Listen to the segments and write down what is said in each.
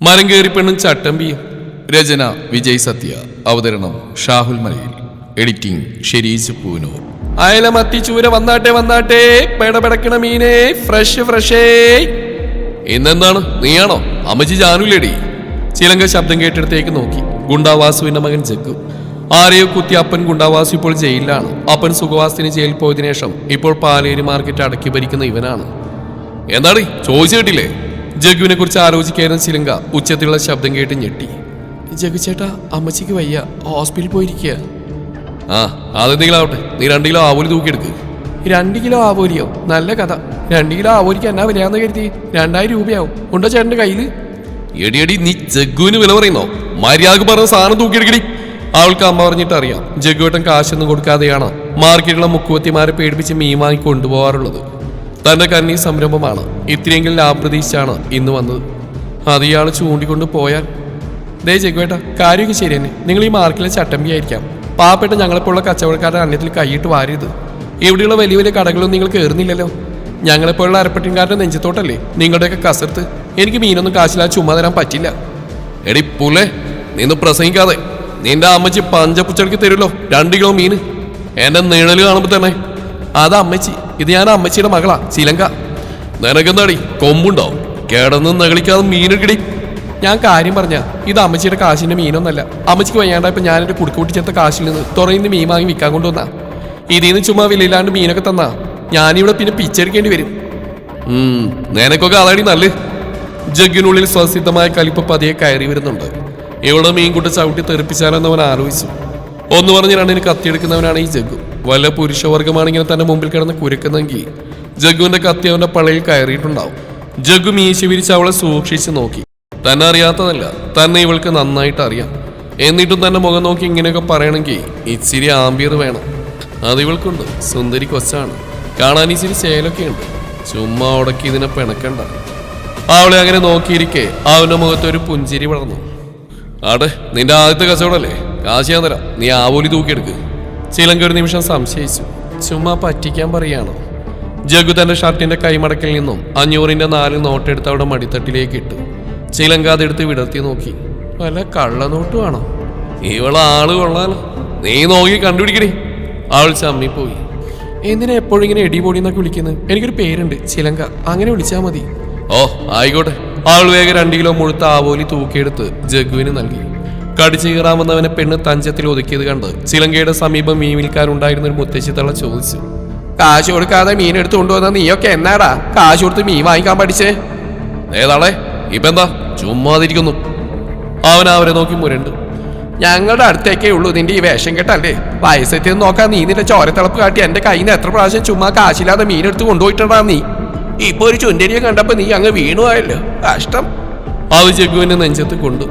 മരം കയറി പെണ്ണും ചട്ടമ്പിയും. രചന വിജയ് സത്യ. അവതരണം ഷാഹുൽ മലയിൽ. എഡിറ്റിംഗ് ഷെരീജ് പൂനൂർ. അയല മത്തി ചൂര വന്നാട്ടെ വന്നാട്ടെ, പെടപെടക്കണ മീനേ, ഫ്രഷ് ഫ്രഷേ. ഇന്നെന്താണ്, നീയാണോ? അമ്മച്ചി ജാനുലേടി. ചിലങ്ക ശബ്ദം കേട്ടിടത്തേക്ക് നോക്കി. ഗുണ്ടാവാസുവിന്റെ മകൻ ജഗ്ഗു. ആരെയോ കുത്തി അപ്പൻ ഗുണ്ടാവാസു ഇപ്പോൾ ജയിലിലാണ്. അപ്പൻ സുഖവാസത്തിന് ജയിലിൽ പോയതിനു ശേഷം ഇപ്പോൾ പാലേരി മാർക്കറ്റ് അടക്കി ഭരിക്കുന്ന ഇവനാണ്. എന്താണ് ചോദിച്ചു കേട്ടില്ലേ? ജഗ്ഗുവിനെ കുറിച്ച് ആലോചിക്കായിരുന്നു ചിലങ്ക. ഉച്ചത്തിലുള്ള ശബ്ദം കേട്ട് ഞെട്ടി. ജഗ്ഗു ചേട്ടാ, അമ്മച്ചിക്ക് വയ്യ, ഹോസ്പിറ്റലിൽ പോയിരിക്കുക. ആ, അതെന്തെങ്കിലും ആവട്ടെ, നീ 2 കിലോ ആവോലി തൂക്കിയെടുക്ക്. 2 കിലോ ആവോലിയോ? നല്ല കഥ. 2 കിലോ ആവോലിക്ക് എന്നാ വിലയാന്ന് കരുതി? 2000 രൂപയാവും. ഉണ്ടോ ചേട്ടന്റെ കയ്യിൽ? എടിയടി, നീ ജഗ്ഗുവിന് വില പറയുന്നോ? മര്യാദക്ക് പറഞ്ഞ സാധനം തൂക്കിയെടുക്കടി. അവൾക്ക് അമ്മ പറഞ്ഞിട്ട് അറിയാം, ജഗ്ഗുവേട്ടൻ കാശൊന്നും കൊടുക്കാതെയാണ് മാർക്കറ്റിലുള്ള മുക്കുവത്തിമാരെ പേടിപ്പിച്ച് മീൻ വാങ്ങി കൊണ്ടുപോകാറുള്ളത്. തന്റെ കന്നി സംരംഭമാണ്. ഇത്രയെങ്കിലും ലാഭപ്രതീക്ഷിച്ചാണ് ഇന്ന് വന്നത്. അത് ഇയാൾ ചൂണ്ടിക്കൊണ്ട് പോയാൽ. ദേ ജഗ്ഗുവേട്ട, കാര്യമൊക്കെ ശരി തന്നെ. നിങ്ങൾ ഈ മാർക്കറ്റിലെ ചട്ടമ്പിയായിരിക്കാം. പാവപ്പെട്ട ഞങ്ങളെപ്പോലുള്ള കച്ചവടക്കാരുടെ അന്യത്തിൽ കൈയിട്ട് വാരിയത്. ഇവിടെയുള്ള വലിയ വലിയ കടകളൊന്നും നിങ്ങൾ കയറുന്നില്ലല്ലോ. ഞങ്ങളെപ്പോലുള്ള അരപ്പട്ടിൻകാരുടെ നെഞ്ചത്തോട്ടല്ലേ നിങ്ങളുടെയൊക്കെ കസർത്ത്. എനിക്ക് മീനൊന്നും കാശില്ലാതെ ചുമ്മാ തരാൻ പറ്റില്ല. എടി പുല്ലേ, നിന്ന് പ്രസംഗിക്കാതെ. നിന്റെ അമ്മച്ചി പഞ്ചപ്പുച്ചടിക്ക് തരുമല്ലോ 2 കിലോ മീന്. എന്റെ നിഴല് കാണുമ്പോ തന്നെ. അത് അമ്മച്ചി, ഇത് ഞാൻ അമ്മച്ചിയുടെ മകളാ ചിലങ്ക. നിനക്കെന്താടി കൊമ്പുണ്ടോ? കിടന്ന് നകളിക്കാതെ മീനെടുക്കടി. ഞാൻ കാര്യം പറഞ്ഞ, ഇത് അമ്മച്ചിയുടെ കാശിന്റെ മീനൊന്നല്ല. അമ്മച്ചിക്ക് വയ്യാണ്ടായപ്പോ ഞാൻ എന്റെ കുടുക്കൂട്ടി ചേർത്ത കാശിൽ നിന്ന് തുറയിന്ന് മീൻ വാങ്ങി വിൽക്കാൻ കൊണ്ടുവന്നാ. ഇതിന്ന് ചുമ്മാ വിലയില്ലാണ്ട് മീനൊക്കെ തന്നാ ഞാനിവിടെ പിന്നെ പിച്ചെടുക്കേണ്ടി വരും. നിനക്കൊക്കെ അതാടി നല്ല. ജഗ്ഗിനുള്ളിൽ സ്വസിദ്ധമായ കലിപ്പ് പതിയെ കയറി വരുന്നുണ്ട്. ഇവിടെ മീൻകുട്ട ചവിട്ടി തെറിപ്പിച്ചാലെന്നവൻ ആലോചിച്ചു. ഒന്ന് പറഞ്ഞ് 2 കത്തിയെടുക്കുന്നവനാണ് ഈ ജഗ്ഗു. വല്ല പുരുഷവർഗമാണിങ്ങനെ തന്നെ മുമ്പിൽ കിടന്ന് കുരുക്കുന്നെങ്കിൽ ജഗ്ഗുവിന്റെ കത്തി അവന്റെ പള്ളയിൽ കയറിയിട്ടുണ്ടാവും. ജഗ്ഗു മീശ വിരിച്ച് അവളെ സൂക്ഷിച്ച് നോക്കി. തന്നെ അറിയാത്തതല്ല, തന്നെ ഇവൾക്ക് നന്നായിട്ട് അറിയാം. എന്നിട്ടും തന്നെ മുഖം നോക്കി ഇങ്ങനെയൊക്കെ പറയണമെങ്കിൽ ഇച്ചിരി ആംബിയർ വേണം. അത് ഇവൾക്കുണ്ട്. സുന്ദരി കൊച്ചാണ്, കാണാൻ ഇച്ചിരി ചേലൊക്കെ ഉണ്ട്. ചുമ്മാ ഉടക്കി ഇതിനെ പിണക്കണ്ട. അവളെ അങ്ങനെ നോക്കിയിരിക്കെ അവന്റെ മുഖത്ത് ഒരു പുഞ്ചിരി വളർന്നു. ആടെ, നിന്റെ ആദ്യത്തെ കച്ചവടല്ലേ, കാശ് ഞാൻ തരാം, നീ ആവോലി തൂക്കിയെടുക്ക്. ചിലങ്ക ഒരു നിമിഷം സംശയിച്ചു. ചുമ്മാ പറ്റിക്കാൻ പറയാണോ? ജഗ്ഗു തന്റെ ഷർട്ടിന്റെ കൈമടക്കിൽ നിന്നും 500ന്റെ 4 നോട്ടെടുത്ത് അവിടെ മടിത്തട്ടിലേക്ക് ഇട്ടു. ചിലങ്ക അതെടുത്ത് വിടർത്തി നോക്കി. വല്ല കള്ളനോട്ടുവാണോ? ഇവളാള് കൊള്ളാലോ, നീ നോക്കി കണ്ടുപിടിക്കണേ. അവൾ ചമ്മിപ്പോയി. എന്തിനാ എപ്പോഴും ഇങ്ങനെ എടിപൊടി എന്നൊക്കെ വിളിക്കുന്നത്? എനിക്കൊരു പേരുണ്ട്, ചിലങ്ക, അങ്ങനെ വിളിച്ചാൽ മതി. ഓ ആയിക്കോട്ടെ. അവൾ വേഗം 2 കിലോ മുഴുത്ത ആവോലി തൂക്കിയെടുത്ത് ജഗ്ഗുവിന് നൽകി. കടിച്ചു കീറാമെന്നവനെ പെണ്ണ് തഞ്ചത്തിൽ ഒതുക്കിയത് കണ്ട് ചിലങ്കയുടെ സമീപം മീൻ വിൽക്കാനുണ്ടായിരുന്ന ഒരു മുത്തശ്ശി തള്ള ചോദിച്ചു. കാശ് കൊടുക്കാതെ മീൻ എടുത്തു കൊണ്ടുവന്ന നീയൊക്കെ എന്നാടാ കാശ് കൊടുത്ത് മീൻ വാങ്ങിക്കാൻ പഠിച്ചേ? ഏതാളെ ഇപ്പൊ എന്താ ചുമ്മാതിരിക്കുന്നു? അവൻ അവരെ നോക്കി മുരണ്ട്. ഞങ്ങളുടെ അടുത്തേക്കേ ഉള്ളൂ നിന്റെ ഈ വേഷം കേട്ടല്ലേ. വയസ്സെത്തിയെന്ന് നോക്കാൻ നീ നിന്റെ ചോരത്തിളപ്പ് കാട്ടി എന്റെ കയ്യിൽ നിന്ന് എത്ര പ്രാവശ്യം ചുമ്മാ കാശില്ലാതെ മീനെടുത്ത് കൊണ്ടുപോയിട്ടാ നീ. ഇപ്പൊ ഒരു ചുണ്ടരിയെ കണ്ടപ്പോ നീ അങ്ങ് വീണുപോയല്ലോ, കഷ്ടം. അത് ജഗ്ഗുവിന്റെ നെഞ്ചത്ത് കൊണ്ടു.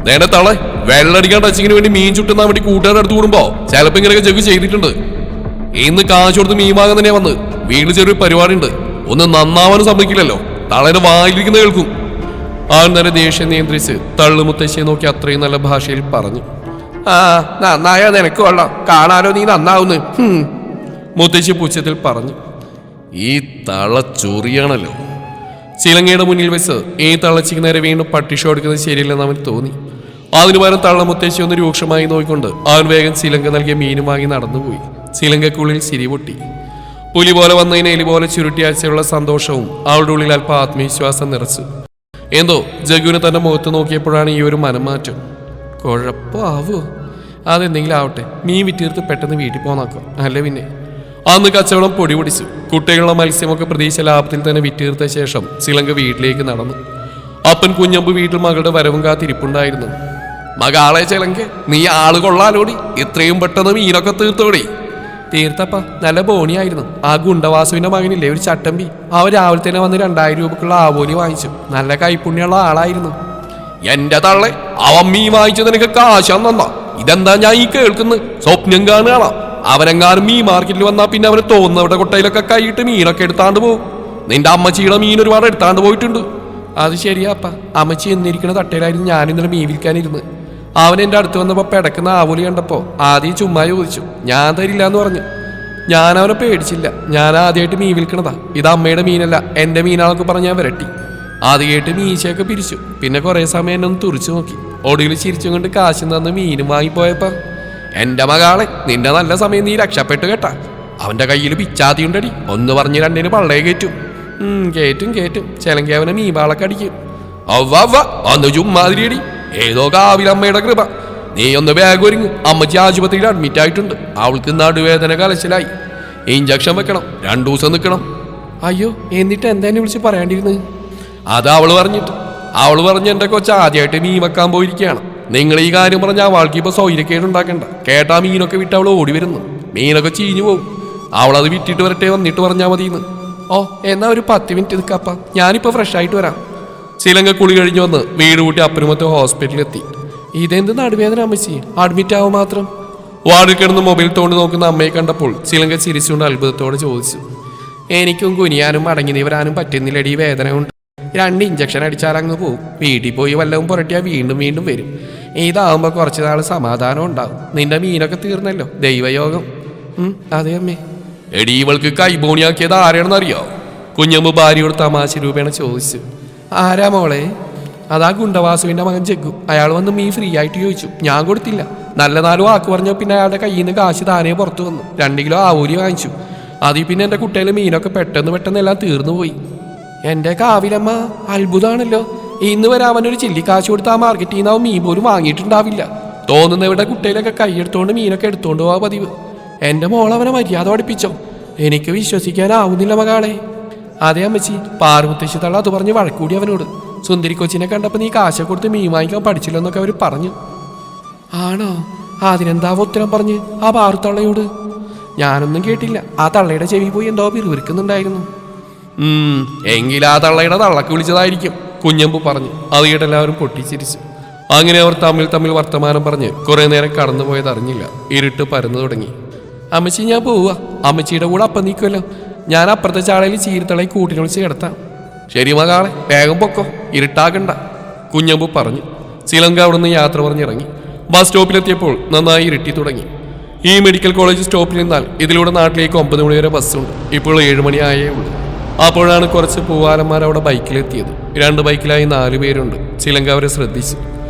നേരെ തളെ, വെള്ളടിക്കാൻ ടച്ചിങ്ങിന് വേണ്ടി മീൻ ചുട്ടുന്ന വേണ്ടി കൂട്ടുകാരുടെ അടുത്ത് കൂടുമ്പോ ചിലപ്പോ ഇങ്ങനെയൊക്കെ ജഗ്ഗു ചെയ്തിട്ടുണ്ട്. ഇന്ന് കാശ് കൊടുത്ത് മീൻ വാങ്ങാൻ തന്നെ വന്ന്. വീട്ടിൽ ചെറിയൊരു പരിപാടി ഉണ്ട്, ഒന്ന് നന്നാവാനും സമ്മതിക്കില്ലല്ലോ. തളയുടെ വായിലിരിക്കുന്ന കേൾക്കും. അവൻ തന്നെ ദേഷ്യം നിയന്ത്രിച്ച് തള്ളുമുത്തശ്ശിയെ നോക്കി അത്രയും നല്ല ഭാഷയിൽ പറഞ്ഞു. ആ, നന്നായാ നിനക്ക് കൊള്ളാം, കാണാലോ നീ നന്നാവുന്നു. മുത്തശ്ശി പുച്ഛത്തിൽ പറഞ്ഞു. ഈ തള ചൊറിയാണല്ലോ. ചിലങ്ങയുടെ മുന്നിൽ വെച്ച് ഈ തള്ളച്ചിക്ക് നേരെ വീണ്ടും പട്ടിഷോ എടുക്കുന്നത് ശരിയല്ലെന്ന് അവന് തോന്നി. അതിനു പകരം തള്ള മുത്തശ്ശി ഒന്ന് രൂക്ഷമായി നോക്കിക്കൊണ്ട് അവൻ വേഗം ചിലങ്ക നൽകിയ മീനും വാങ്ങി നടന്നുപോയി. ചിലങ്കക്കുള്ളിൽ ചിരി പൊട്ടി. പുലി പോലെ വന്നതിന് എലി പോലെ ചുരുട്ടിയാഴ്ചയുള്ള സന്തോഷവും അവളുടെ ഉള്ളിൽ അല്പം ആത്മവിശ്വാസം നിറച്ചു. എന്തോ ജഗ്ഗുവിനെ തന്റെ മുഖത്ത് നോക്കിയപ്പോഴാണ് ഈ ഒരു മനംമാറ്റം. കുഴപ്പമാവോ? അതെന്തെങ്കിലും ആവട്ടെ, മീൻ വിറ്റീർത്ത് പെട്ടെന്ന് വീട്ടിൽ പോകാനാക്കാം, അല്ലേ പിന്നെ. അന്ന് കച്ചവടം പൊടി പൊടിച്ചു. കുട്ടികളുടെ മത്സ്യമൊക്കെ പ്രതീക്ഷ ലാഭത്തിൽ തന്നെ വിറ്റീർത്ത ശേഷം ചിലങ്ക വീട്ടിലേക്ക് നടന്നു. അപ്പൻ കുഞ്ഞമ്പ് വീട്ടിൽ മകളുടെ വരവും കാത്തിരിപ്പുണ്ടായിരുന്നു. മകളെ ചിലങ്ക, നീ ആള് കൊള്ളാലോടി, ഇത്രയും പെട്ടെന്ന് മീനൊക്കെ തീർത്തോടി. തീർത്തപ്പ നല്ല ബോണിയായിരുന്നു. ആ ഗുണ്ടവാസുവിന്റെ മകനില്ലേ ഒരു ചട്ടമ്പി, അവൻ രാവിലെ തന്നെ വന്ന് 2000 രൂപക്കുള്ള ആവോലി വാങ്ങിച്ചു. നല്ല കൈപ്പുണ്യമുള്ള ആളായിരുന്നു. എന്റെ തള്ളെ, അവൻ മീൻ വാങ്ങിച്ചത് നിനക്ക് കാശാൻ തന്നാ? ഇതെന്താ ഞാൻ ഈ കേൾക്കുന്നത്? സ്വപ്നം കാണുകയാണോ? അവനെങ്ങാനും മീൻ മാർക്കറ്റിൽ വന്നാൽ പിന്നെ അവന് തോന്നുന്നവരുടെ കൊട്ടയിലൊക്കെ കൈയിട്ട് മീനൊക്കെ എടുത്താണ്ട് പോകും. നിന്റെ അമ്മച്ചിയുടെ മീൻ ഒരുപാട് എടുത്താണ്ട് പോയിട്ടുണ്ട്. അത് ശരിയാപ്പ, അമ്മച്ചി എന്നിരിക്കുന്ന തട്ടയിലായിരുന്നു ഞാൻ ഇന്നലെ മീൻ വിൽക്കാനിരുന്ന്. അവൻ എൻ്റെ അടുത്ത് വന്നപ്പോൾ പിടക്കുന്ന ആവോലി കണ്ടപ്പോൾ ആദ്യം ചുമ്മാ ചോദിച്ചു. ഞാൻ തരില്ല എന്ന് പറഞ്ഞു. ഞാൻ അവനെ പേടിച്ചില്ല. ഞാൻ ആദ്യമായിട്ട് മീൻ വിൽക്കണതാ. ഇത് അമ്മയുടെ മീനല്ല, എൻ്റെ മീനാളൊക്കെ പറഞ്ഞ് ഞാൻ വരട്ടി. അത് കേട്ട് മീശയൊക്കെ പിരിച്ചു. പിന്നെ കുറെ സമയം എന്നെ ഒന്ന് തുറിച്ചു നോക്കി. ഒടുവിൽ ചിരിച്ചും കൊണ്ട് കാശും തന്ന് മീനും വാങ്ങിപ്പോയപ്പോ, എന്റെ മകളെ നിന്റെ നല്ല സമയം നീ രക്ഷപ്പെട്ടു കേട്ടാ. അവന്റെ കയ്യിൽ പിച്ചാത്തിയുണ്ടടി, ഒന്ന് പറഞ്ഞ് രണ്ടിന് പള്ളയെ കയറ്റും. കേറ്റും ചിലങ്കി അവനെ മീൻപാളൊക്കെ അടിക്കും. അവ്വ അന്ന് ചുമ്മാതിരിയടി, ഏതോ കാവിലമ്മയുടെ കൃപ. നീ ഒന്ന് ബാഗ് ഒരുങ്ങും, അമ്മച്ചി ആശുപത്രിയിൽ അഡ്മിറ്റ് ആയിട്ടുണ്ട്. അവൾക്ക് നടുവേദന കലശലായി, ഇഞ്ചക്ഷൻ വെക്കണം, 2 ദിവസം നിൽക്കണം. അയ്യോ, എന്നിട്ട് എന്താ എന്നെ വിളിച്ച് പറയാണ്ടിരുന്നത്? അത് അവള് പറഞ്ഞ് എന്റെ കൊച്ച ആദ്യമായിട്ട് മീൻ വെക്കാൻ പോയിരിക്കുകയാണ്. നിങ്ങൾ ഈ കാര്യം പറഞ്ഞ അവൾക്ക് ഇപ്പൊ സൗകര്യക്കേടുണ്ടാക്കണ്ട. കേട്ടാ മീനൊക്കെ വിട്ട് അവൾ ഓടി വരുന്നു, മീനൊക്കെ ചീഞ്ഞു പോകും. അവളത് വിറ്റിട്ട് വരട്ടെ, വന്നിട്ട് പറഞ്ഞാൽ മതിയെന്ന്. ഓ എന്നാ ഒരു 10 മിനിറ്റ് നിൽക്കാപ്പ, ഞാനിപ്പോ ഫ്രഷ് ആയിട്ട് വരാം. ചിലങ്ക കുളി കഴിഞ്ഞു വന്ന് വീട് കൂട്ടി അപ്പുറമത്തെ ഹോസ്പിറ്റലിലെത്തി. ഇതെന്ത് നടുവേദന അമ്മച്ചി, അഡ്മിറ്റ് ആവും മാത്രം? വാർഡിൽ കിടന്ന് മൊബൈൽ തോണ്ടി നോക്കുന്ന അമ്മയെ കണ്ടപ്പോൾ ചിലങ്ക ചിരിച്ചുകൊണ്ട് അത്ഭുതത്തോടെ ചോദിച്ചു. എനിക്കും കുനിയാനും മടങ്ങി നിവരാനും പറ്റുന്നില്ലടി, വേദന കൊണ്ട്. 2 ഇഞ്ചക്ഷൻ അടിച്ചാൽ അങ്ങ് പോവും. വീട്ടിൽ പോയി വല്ലതും പുരട്ടിയാൽ വീണ്ടും വരും. ഇതാവുമ്പോ കുറച്ച് നാൾ സമാധാനം ഉണ്ടാവും. നിന്റെ മീനൊക്കെ തീർന്നല്ലോ, ദൈവയോഗം. അതെ അമ്മേ. എടി, ഇവൾക്ക് കൈബോണിയാക്കിയത് ആരാണെന്നറിയോ? കുഞ്ഞമ്മ ഭാര്യയോട് തമാശ രൂപേണ ചോദിച്ചു. ആരാ മോളെ? അതാ ഗുണ്ടവാസുവിന്റെ മകൻ ജഗ്ഗു. അയാൾ വന്ന് മീൻ ഫ്രീ ആയിട്ട് ചോദിച്ചു, ഞാൻ കൊടുത്തില്ല. നല്ല 4 വാക്ക് പറഞ്ഞോ. പിന്നെ അയാളുടെ കയ്യിൽ നിന്ന് കാശ് താനേ പുറത്തു വന്നു. 2 കിലോ ആവൂരി വാങ്ങിച്ചു. അതിൽ പിന്നെ എൻ്റെ കുട്ടിയിലെ മീനൊക്കെ പെട്ടെന്ന് എല്ലാം തീർന്നു പോയി. എൻ്റെ കാവിലമ്മ, അത്ഭുതമാണല്ലോ. ഇന്ന് വരെ അവനൊരു ചില്ലിക്കാശ് കൊടുത്ത് ആ മാർക്കറ്റിൽ നിന്ന് അവൻ മീൻ പോലും വാങ്ങിയിട്ടുണ്ടാവില്ല. തോന്നുന്നവരുടെ കുട്ടിയിലൊക്കെ കൈയെടുത്തോണ്ട് മീനൊക്കെ എടുത്തോണ്ട് പോവാ പതിവ്. എൻ്റെ മോളവനെ മര്യാദ പഠിപ്പിച്ചോ? എനിക്ക് വിശ്വസിക്കാനാവുന്നില്ല മകളെ. അതേ അമ്മച്ചി, പാർമുത്തശ്ശി തള്ള അത് പറഞ്ഞ് വഴക്കൂടി അവനോട്. സുന്ദരി കൊച്ചിനെ കണ്ടപ്പോൾ നീ കാശ കൊടുത്ത് മീൻ വാങ്ങിക്കാൻ പഠിച്ചില്ലെന്നൊക്കെ അവർ പറഞ്ഞു. ആണോ? അതിനെന്താ ഉത്തരം പറഞ്ഞ് ആ പാറുത്തള്ളയോട്? ഞാനൊന്നും കേട്ടില്ല. ആ തള്ളയുടെ ചെവി പോയി എന്തോ പിറുവിറുക്കുന്നുണ്ടായിരുന്നു. എങ്കിൽ ആ തള്ളയുടെ തള്ളക്ക് വിളിച്ചതായിരിക്കും, കുഞ്ഞമ്പു പറഞ്ഞു. അത് കേട്ടെല്ലാവരും പൊട്ടിച്ചിരിച്ചു. അങ്ങനെ അവർ തമ്മിൽ വർത്തമാനം പറഞ്ഞ് കുറെ നേരം കടന്നുപോയത് അറിഞ്ഞില്ല. ഇരുട്ട് പരന്നു തുടങ്ങി. അമ്മച്ചി, ഞാൻ പോവാ. അമ്മച്ചിയുടെ കൂടെ അപ്പം നിൽക്കുമല്ലോ. ഞാൻ അപ്പുറത്തെ ചാളയിൽ ചീരത്തളയിൽ കൂട്ടിന് വിളിച്ച് കിടത്താം. ശരി മകളെ, വേഗം പൊക്കോ, ഇരുട്ടാകണ്ട, കുഞ്ഞമ്പു പറഞ്ഞു. ചിലങ്ക അവിടുന്ന് യാത്ര പറഞ്ഞിറങ്ങി. ബസ് സ്റ്റോപ്പിലെത്തിയപ്പോൾ നന്നായി ഇരുട്ടി തുടങ്ങി. ഈ മെഡിക്കൽ കോളേജ് സ്റ്റോപ്പിൽ നിന്നാൽ ഇതിലൂടെ നാട്ടിലേക്ക് 9 മണി വരെ ബസ്സുണ്ട്. ഇപ്പോൾ 7 മണി ആയേ ഉള്ളൂ. അപ്പോഴാണ് കുറച്ച് പൂവാലന്മാർ അവിടെ ബൈക്കിലെത്തിയത്. 2 ബൈക്കിലായി 4 പേരുണ്ട്. ചിലങ്ക അവരെ ശ്രദ്ധിച്ചു.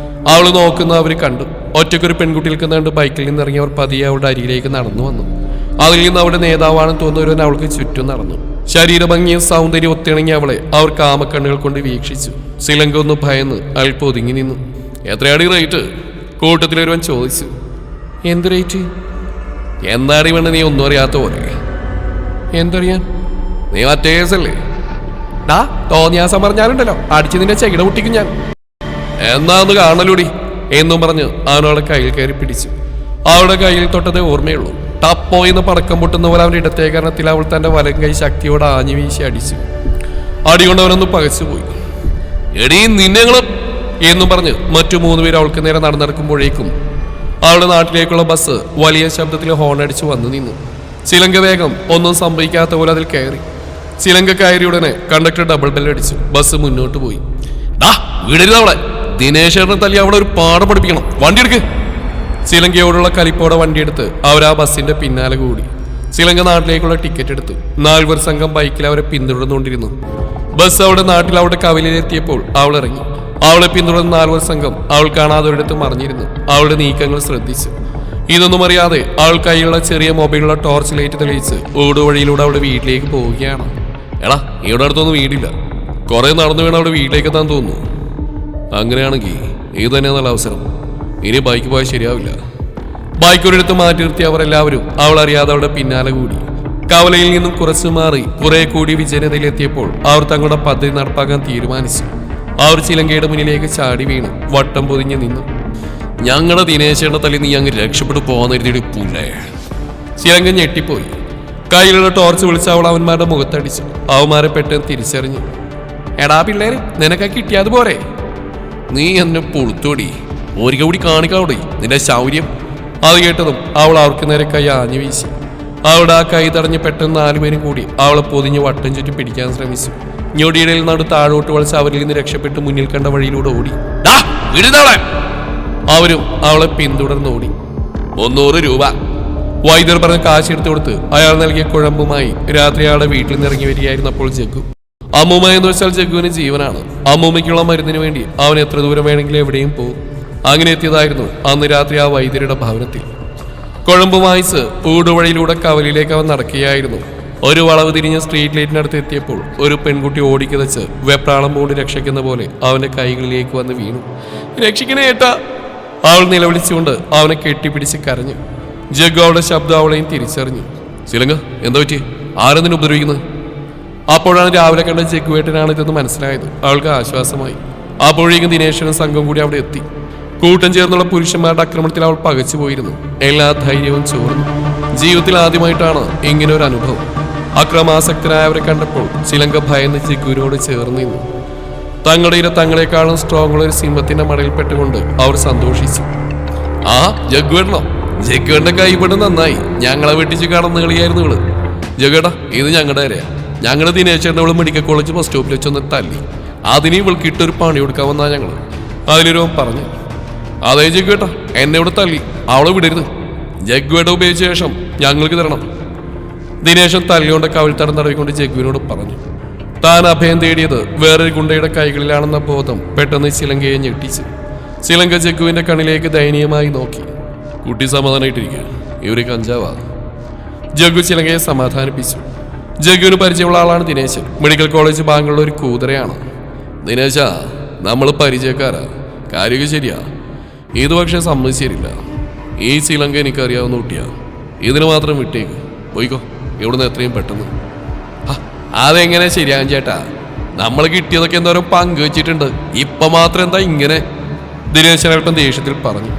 അവൾ നോക്കുന്ന അവർ കണ്ടു. ഒറ്റയ്ക്കൊരു പെൺകുട്ടി നിൽക്കുന്നുണ്ട്. ബൈക്കിൽ നിന്നിറങ്ങി അവർ പതിയെ അവരുടെ അരികിലേക്ക് നടന്നു വന്നു. അതിൽ നിന്ന് അവിടെ നേതാവാണെന്ന് തോന്നുന്നവരൻ അവൾക്ക് ചുറ്റും നടന്നു. ശരീരഭംഗിയും സൗന്ദര്യം ഒത്തിണങ്ങി അവളെ അവർ കാമക്കണ്ണുകൾ കൊണ്ട് വീക്ഷിച്ചു. ചിലങ്ക ഒന്ന് ഭയന്ന് അല്പം ഒതുങ്ങി നിന്നു. എത്രയാടി റേറ്റ്? കൂട്ടത്തിലൊരുവൻ ചോദിച്ചു. എന്ത് റേറ്റ്? എന്താടി വേണ്ട, നീ ഒന്നും അറിയാത്ത പോലെ. എന്തറിയാൻ? നീ മറ്റേ കേസല്ലേ? ഡാ, തോന്നിയാസം പറഞ്ഞാലുണ്ടല്ലോ, അടിച്ച് നിന്റെ ചെകിട പൊട്ടിക്കും ഞാൻ. എന്നാ ഒന്ന് കാണലൂടി എന്നും പറഞ്ഞ് അവനവളെ കയ്യിൽ കയറി പിടിച്ചു. അവളുടെ കയ്യിൽ തൊട്ടതേ ഓർമ്മയുള്ളൂ. ടപ്പോ എന്ന് പടക്കം പൊട്ടുന്ന പോലെ അവന്റെ ഇടത്തെ കാരണത്തിൽ അവൾ തന്റെ വലം കൈ ശക്തിയോടെ ആഞ്ഞു വീശി അടിച്ചു. അടികൊണ്ടവനൊന്ന് പകച്ചുപോയി. എടീ നിന്നെങ്ങളും എന്നും പറഞ്ഞ് മറ്റു 3 പേര് അവൾക്ക് നേരെ നടന്നിറക്കുമ്പോഴേക്കും അവളുടെ നാട്ടിലേക്കുള്ള ബസ് വലിയ ശബ്ദത്തിൽ ഹോൺ അടിച്ചു വന്നു നിന്നു. ചിലങ്ക വേഗം ഒന്നും സംഭവിക്കാത്ത പോലെ അതിൽ കയറി. ചിലങ്ക കയറി ഉടനെ കണ്ടക്ടർ ഡബിൾ ബെല്ലടിച്ചു. ബസ് മുന്നോട്ട് പോയി. വിടരുതവളെ, ദിനേശേട്ടനെ തല്ലി അവിടെ ഒരു പാഠം പഠിപ്പിക്കണം. വണ്ടി എടുക്ക്. ചിലങ്കയോടുള്ള കലിപ്പോടെ വണ്ടിയെടുത്ത് അവർ ആ ബസ്സിന്റെ പിന്നാലെ കൂടി. ചിലങ്ക നാട്ടിലേക്കുള്ള ടിക്കറ്റ് എടുത്തു. 4 പേർ സംഘം ബൈക്കിൽ അവരെ പിന്തുടർന്നുകൊണ്ടിരുന്നു. ബസ് അവിടെ നാട്ടിൽ അവിടെ കവലയിലെത്തിയപ്പോൾ അവൾ ഇറങ്ങി. അവളെ പിന്തുടർന്ന് 4 പേർ സംഘം അവൾ കാണാതെ ഒരിടത്ത് മറിഞ്ഞിരുന്നു. അവളുടെ നീക്കങ്ങൾ ശ്രദ്ധിച്ചു. ഇതൊന്നും അറിയാതെ അവൾ കയ്യിലുള്ള ചെറിയ മൊബൈലുള്ള ടോർച്ച് ലൈറ്റ് തെളിയിച്ച് ഓടുവഴിയിലൂടെ അവളുടെ വീട്ടിലേക്ക് പോവുകയാണ്. എടാ, ഇവിടെ അടുത്തൊന്നും വീടില്ല, കുറെ നടന്നു വേണം അവിടെ വീട്ടിലേക്ക് എത്താൻ തോന്നുന്നു. അങ്ങനെയാണെങ്കിൽ ഇത് തന്നെ നല്ല അവസരം. ഇനി ബൈക്ക് പോയാൽ ശരിയാവില്ല. ബൈക്ക് ഒരിടത്ത് മാറ്റി നിർത്തി അവർ എല്ലാവരും അവൾ അറിയാതെ അവളുടെ പിന്നാലെ കൂടി. കവലയിൽ നിന്നും കുറച്ചു മാറി കുറെ കൂടി വിജയനതയിലെത്തിയപ്പോൾ അവർ തങ്ങളുടെ പദ്ധതി നടപ്പാക്കാൻ തീരുമാനിച്ചു. അവർ ചിലങ്കയുടെ മുന്നിലേക്ക് ചാടി വീണു വട്ടം പൊതിഞ്ഞ് നിന്നു. ഞങ്ങളുടെ ദിനേശേട്ട തല്ലി നീ അങ്ങ് രക്ഷപ്പെട്ടു പോകാന്നിരുത്തിയിടിപ്പൂല്ലേ? ചിലങ്ക ഞെട്ടിപ്പോയി. കയ്യിലുള്ള ടോർച്ച് വിളിച്ച് അവൾ അവന്മാരുടെ മുഖത്തടിച്ചു. അവന്മാരെ പെട്ടെന്ന് തിരിച്ചറിഞ്ഞു. എടാ പിള്ളേര്, നിനക്ക് കിട്ടിയത് പോരെ? നീ എന്നെ പൊളുത്തോടി, ഒരിക്കൽ കൂടി കാണിക്കാവൂടി നിന്റെ ശൗര്യം. അത് കേട്ടതും അവൾ അവർക്ക് നേരെ കൈ ആഞ്ഞു വീശി. അവളുടെ ആ കൈ തടഞ്ഞ് പെട്ടെന്ന് 4 പേരും കൂടി അവളെ പൊതിഞ്ഞ് വട്ടം ചുറ്റി പിടിക്കാൻ ശ്രമിച്ചു. ഞൊടിയിടയിൽ നടു താഴോട്ട് വളച്ച് അവരിൽ നിന്ന് രക്ഷപ്പെട്ട് മുന്നിൽ കണ്ട വഴിയിലൂടെ ഓടി. അവരും അവളെ പിന്തുടർന്നോടി. 300 രൂപ വൈദ്യർ പറഞ്ഞ കാശ് എടുത്തു കൊടുത്ത് അയാൾ നൽകിയ കുഴമ്പുമായി രാത്രി അയാളുടെ വീട്ടിൽ നിന്ന് ഇറങ്ങി വരികയായിരുന്നപ്പോൾ ജഗ്ഗു. അമ്മൂമ്മ എന്ന് വെച്ചാൽ ജഗ്ഗുവിന് ജീവനാണ്. അമ്മൂമ്മയ്ക്കുള്ള മരുന്നിന് വേണ്ടി അവൻ എത്ര ദൂരം വേണമെങ്കിലും എവിടെയും പോകും. അങ്ങനെ എത്തിയതായിരുന്നു അന്ന് രാത്രി ആ വൈദ്യരുടെ ഭവനത്തിൽ. കുഴമ്പ് വായിച്ച് ഊടുവഴിയിലൂടെ കവലിലേക്ക് അവൻ നടക്കുകയായിരുന്നു. ഒരു വളവ് തിരിഞ്ഞ് സ്ട്രീറ്റ് ലൈറ്റിനടുത്ത് എത്തിയപ്പോൾ ഒരു പെൺകുട്ടി ഓടിക്കിതച്ച് വെപ്രാളം പൂണ്ട് രക്ഷയ്ക്കുന്ന പോലെ അവന്റെ കൈകളിലേക്ക് വന്ന് വീണു. രക്ഷിക്കണേ ഏട്ടാ! അവൾ നിലവിളിച്ചുകൊണ്ട് അവനെ കെട്ടിപ്പിടിച്ച് കരഞ്ഞു. ജഗ്ഗു അവളുടെ ശബ്ദം അവളെയും തിരിച്ചറിഞ്ഞു. ചിലങ്ക, എന്താ പറ്റി? ആരെന്തിനു ഉപദ്രവിക്കുന്നത്? അപ്പോഴാണ് രാവിലെ കണ്ട ജഗ്ഗുവേട്ടനാണ് ഇതെന്ന് മനസ്സിലായത്. അവൾക്ക് ആശ്വാസമായി. അപ്പോഴേക്കും ദിനേശനും സംഘം കൂടി അവിടെ എത്തി. കൂട്ടം ചേർന്നുള്ള പുരുഷന്മാരുടെ ആക്രമണത്തിൽ അവൾ പകച്ചു പോയിരുന്നു. എല്ലാ ധൈര്യവും ചോർന്നു. ജീവിതത്തിൽ ആദ്യമായിട്ടാണ് ഇങ്ങനെ ഒരു അനുഭവം. അക്രമാസക്തരായവരെ കണ്ടപ്പോൾ ചിലങ്ക ഭയന്ന് ജഗ്ഗുവിനോട് ചേർന്ന് നിന്നു. തങ്ങളുടെ ഇര തങ്ങളെക്കാളും സ്ട്രോങ്ങുള്ള ഒരു സിംഹത്തിന്റെ മടയിൽപ്പെട്ടുകൊണ്ട് അവർ സന്തോഷിച്ചു. ആ ജഗ്ഗുവേട്ടനോ? ജഗ്ഗുവേട്ടന്റെ കൈപ്പെട്ട് നന്നായി. ഞങ്ങളെ വെട്ടിച്ച് കടന്നു കളിയായിരുന്നു ഇവള്. ജഗ്ഗേട്ടാ, ഇത് ഞങ്ങളുടെ അരയാ. ഞങ്ങളുടെ ദിനേശേട്ടൻ അവള് മെഡിക്കൽ കോളേജ് ബസ് സ്റ്റോപ്പിൽ വെച്ചൊന്ന് തല്ലി. അതിന് ഇവൾക്ക് ഇട്ടൊരു പണി കൊടുക്കാൻ വന്നാ ഞങ്ങള്. അതിലൊരു പറഞ്ഞു. അതേ ജഗ്ഗുവേട്ടാ, എന്നെ ഇവിടെ തല്ലി. അവളെ വിടരുത്. ജഗ്ഗുവേട്ട ഉപയോഗിച്ച ശേഷം ഞങ്ങൾക്ക് തരണം. ദിനേശൻ തല്ലിയോണ്ട കവിൾത്തടം തടവിക്കൊണ്ട് ജഗ്ഗുവിനോട് പറഞ്ഞു. താൻ അഭയം തേടിയത് വേറൊരു ഗുണ്ടയുടെ കൈകളിലാണെന്ന ബോധം പെട്ടെന്ന് ചിലങ്കയെ ഞെട്ടിച്ചു. ചിലങ്ക ജഗ്ഗുവിന്റെ കണ്ണിലേക്ക് ദയനീയമായി നോക്കി. കുട്ടി സമാധാനമായിട്ടിരിക്കുക, ഇവര് കഞ്ചാവാ. ജഗ്ഗു ചിലങ്കയെ സമാധാനിപ്പിച്ചു. ജഗ്ഗുവിന് പരിചയമുള്ള ആളാണ് ദിനേശൻ. മെഡിക്കൽ കോളേജ് ബാങ്കുള്ള ഒരു കൂതറയാണ്. ദിനേശ, നമ്മൾ പരിചയക്കാരാ. കാര്യമൊക്കെ ശരിയാ. ഇത് പക്ഷേ സമ്മതിച്ചിരില്ല. ഈ ചിലങ്ക എനിക്കറിയാവുന്ന കുട്ടിയാ. ഇതിന് മാത്രം വിട്ടേക്ക്. പോയിക്കോ ഇവിടുന്ന് എത്രയും പെട്ടെന്ന്. അതെങ്ങനെ ശരിയാകും ചേട്ടാ? നമ്മൾ കിട്ടിയതൊക്കെ എന്തോരം പങ്കുവെച്ചിട്ടുണ്ട്. ഇപ്പൊ മാത്രം എന്താ ഇങ്ങനെ? ദിനേശൻ അല്പം ദേഷ്യത്തിൽ പറഞ്ഞു.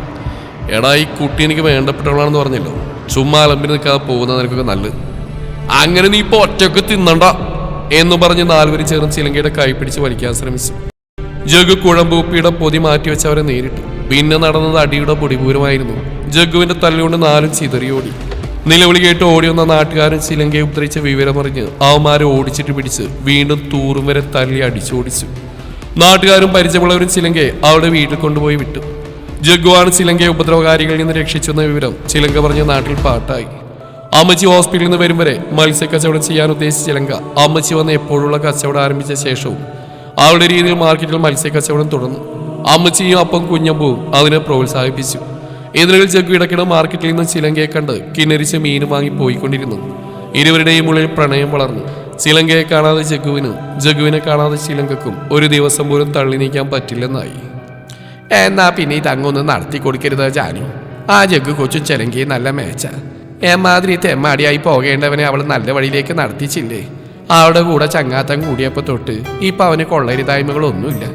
എടാ, ഈ കുട്ടി എനിക്ക് വേണ്ടപ്പെട്ടവളാണെന്ന് പറഞ്ഞല്ലോ. ചുമ്മാ അലമ്പിന് നിൽക്കാതെ പോകുന്ന നിനക്കൊക്കെ നല്ലത്. അങ്ങനെ നീ ഇപ്പൊ ഒറ്റക്ക് തിന്നണ്ട എന്ന് പറഞ്ഞ് നാലുപേരും ചേർന്ന് ചിലങ്കയുടെ കൈ പിടിച്ച് വലിക്കാൻ ശ്രമിച്ചു. ജഗ്ഗു കുഴമ്പൂപ്പിയുടെ പൊതി മാറ്റിവെച്ചവരെ നേരിട്ടു. പിന്നെ നടന്നത് അടിയുടെ പൊടിപൂരമായിരുന്നു. ജഗ്ഗുവിന്റെ തല്ലുകൊണ്ട് നാലും ചിതറിയോടി. നിലവിളി കേട്ട് ഓടി വന്ന നാട്ടുകാരൻ ചിലങ്കയെ ഉപദ്രവിച്ച വിവരമറിഞ്ഞ് അവന്മാരെ ഓടിച്ചിട്ട് പിടിച്ച് വീണ്ടും തൂറും വരെ തല്ലി അടിച്ചോടിച്ചു. നാട്ടുകാരും പരിചയമുള്ളവരും ചിലങ്കയെ അവളുടെ വീട്ടിൽ കൊണ്ടുപോയി വിട്ടു. ജഗ്ഗുവാണ് ചിലങ്കയെ ഉപദ്രവകാരികളിൽ നിന്ന് രക്ഷിച്ചെന്ന വിവരം ചിലങ്ക പറഞ്ഞ നാട്ടിൽ പാട്ടായി. അമ്മച്ചി ഹോസ്പിറ്റലിൽ നിന്ന് വരും വരെ മത്സ്യക്കച്ചവടം ചെയ്യാൻ ഉദ്ദേശിച്ച ചിലങ്ക അമ്മച്ചി വന്ന് എപ്പോഴുള്ള കച്ചവടം ആരംഭിച്ച ശേഷവും അവളുടെ രീതിയിൽ മാർക്കറ്റിൽ മത്സ്യക്കച്ചവടം തുടർന്നു. അമ്മച്ചിയും അപ്പം കുഞ്ഞമ്പും അതിനെ പ്രോത്സാഹിപ്പിച്ചു. ഇതിനിടയിൽ ജഗ്ഗു ഇടയ്ക്കിടെ മാർക്കറ്റിൽ നിന്ന് ചിലങ്കയെ കണ്ട് കിന്നരിച്ച് മീനും വാങ്ങി പോയിക്കൊണ്ടിരുന്നു. ഇരുവരുടെയും ഉള്ളിൽ പ്രണയം വളർന്നു. ചിലങ്കയെ കാണാതെ ജഗ്ഗുവിനും ജഗ്ഗുവിനെ കാണാതെ ചിലങ്കക്കും ഒരു ദിവസം പോലും തള്ളി നീക്കാൻ പറ്റില്ലെന്നായി. എന്നാ പിന്നെ ഇതങ്ങൊന്ന് നടത്തി കൊടുക്കരുത് ജാനു. ആ ജഗ്ഗു കൊച്ചും ചിലങ്കയും നല്ല മേച്ച. എമാതിരി തെമ്മാടിയായി പോകേണ്ടവനെ അവൾ നല്ല വഴിയിലേക്ക് നടത്തിച്ചില്ലേ? അവളുടെ കൂടെ ചങ്ങാത്തം കൂടിയപ്പോ തൊട്ട് ഇപ്പൊ അവന് കൊള്ളരുതായ്മകളൊന്നുമില്ല.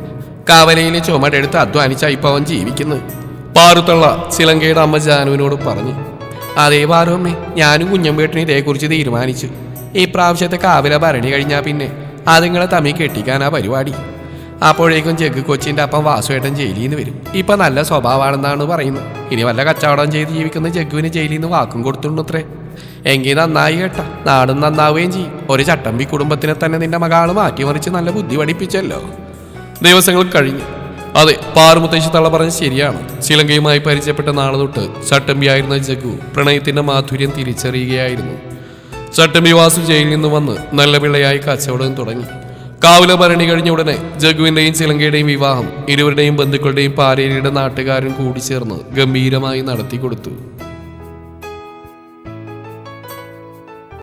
കവലയിലെ ചുമടെടുത്ത് അധ്വാനിച്ച ഇപ്പൊ അവൻ ജീവിക്കുന്നു. പാറുത്തള്ള ചിലങ്കയുടെ അമ്മ ജാനുവിനോട് പറഞ്ഞു. അതേ പാറുമ്മേ, ഞാനും കുഞ്ഞമ്പേട്ടിനെ ഇതേക്കുറിച്ച് തീരുമാനിച്ചു. ഈ പ്രാവശ്യത്തെ കാവില ഭരണി കഴിഞ്ഞാൽ പിന്നെ അതുങ്ങളെ തമ്മിൽ കെട്ടിക്കാനാ പരിപാടി. അപ്പോഴേക്കും ജഗ്ഗു കൊച്ചിന്റെ അപ്പം വാസുവേട്ടൻ ജയിലിൽ നിന്ന് വരും. ഇപ്പൊ നല്ല സ്വഭാവമാണെന്നാണ് പറയുന്നത്. ഇനി വല്ല കച്ചവടം ചെയ്ത് ജീവിക്കുന്ന ജഗ്ഗുവിന് ജയിലിൽ നിന്ന് വാക്കും കൊടുത്തുണ്ടത്രേ. എങ്കിൽ നന്നായി കേട്ട, നാടും നന്നാവുകയും ചെയ്യും. ഒരു ചട്ടമ്പി കുടുംബത്തിനെ തന്നെ നിന്റെ മകള് മാറ്റിമറിച്ച് നല്ല ബുദ്ധി പഠിപ്പിച്ചല്ലോ. ദിവസങ്ങൾ കഴിഞ്ഞു. അതെ, പാറുമുത്തശ്ശി തള്ള പറഞ്ഞ് ശരിയാണ്. ചിലങ്കയുമായി പരിചയപ്പെട്ട നാളെ തൊട്ട് ചട്ടമ്പിയായിരുന്ന ജഗ്ഗു പ്രണയത്തിന്റെ മാധുര്യം തിരിച്ചറിയുകയായിരുന്നു. ചട്ടമ്പി വാസു ജയിലിൽ നിന്ന് വന്ന് നല്ല പിള്ളയായി കച്ചവടം തുടങ്ങി. കാവുല ഭരണി കഴിഞ്ഞ ഉടനെ ജഗ്ഗുവിന്റെയും ചിലങ്കയുടെയും വിവാഹം ഇരുവരുടെയും ബന്ധുക്കളുടെയും പാരേരിയുടെ നാട്ടുകാരും കൂടി ചേർന്ന് ഗംഭീരമായി നടത്തി കൊടുത്തു.